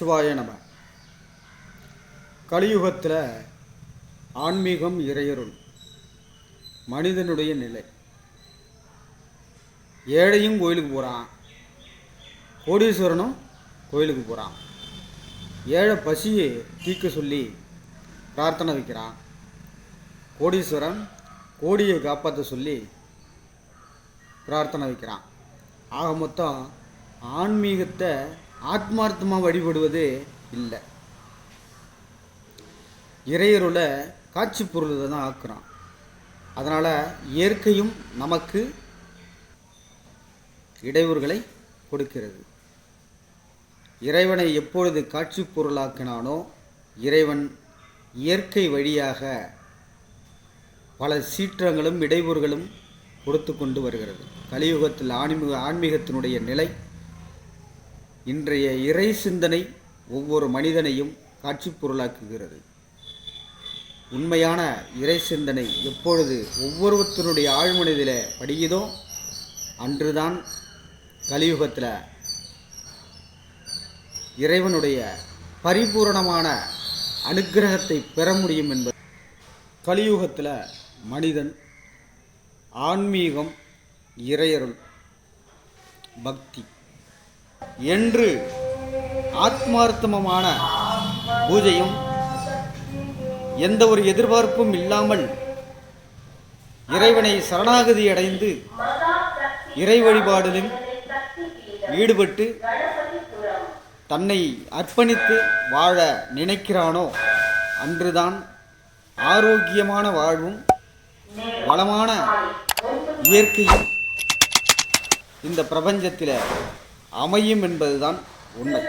சிவாய நம. கலியுகத்தில் ஆன்மீகம் இறையருள் மனிதனுடைய நிலை. ஏழையும் கோயிலுக்கு போகிறான், கோடீஸ்வரனும் கோயிலுக்கு போகிறான். ஏழை பசியை தீர்க்க சொல்லி பிரார்த்தனை வைக்கிறான். கோடீஸ்வரன் கோடியை காப்பாற்ற சொல்லி பிரார்த்தனை வைக்கிறான். ஆக மொத்தம் ஆன்மீகத்தை ஆத்மார்த்தமாக வழிபடுவது இல்லை, இறையருளை காட்சி பொருளை தான் ஆக்குறான். அதனால் இயற்கையும் நமக்கு இடையூறுகளை கொடுக்கிறது. இறைவனை எப்பொழுது காட்சி பொருளாக்கினானோ இறைவன் இயற்கை வழியாக பல சீற்றங்களும் இடையூறுகளும் கொடுத்து கொண்டு வருகிறது. கலியுகத்தில் ஆன்மீகத்தினுடைய நிலை, இன்றைய இறை சிந்தனை ஒவ்வொரு மனிதனையும் காட்சி பொருளாக்குகிறது. உண்மையான இறை சிந்தனை எப்பொழுது ஒவ்வொருவத்தினுடைய ஆழ்மனதில் படியுதோ அன்றுதான் கலியுகத்தில் இறைவனுடைய பரிபூரணமான அனுக்கிரகத்தை பெற முடியும் என்பது. கலியுகத்தில் மனிதன் ஆன்மீகம், இறையருள், பக்தி என்று ஆத்மார்த்தமான பூஜையும் எந்த ஒரு எதிர்பார்ப்பும் இல்லாமல் இறைவனை சரணாகதி அடைந்து இறை வழிபாடிலும் ஈடுபட்டு தன்னை அர்ப்பணித்து வாழ நினைக்கிறானோ அன்றுதான் ஆரோக்கியமான வாழ்வும் வளமான இயற்கையும் இந்த பிரபஞ்சத்தில் அமையும் என்பதுதான் உண்மை.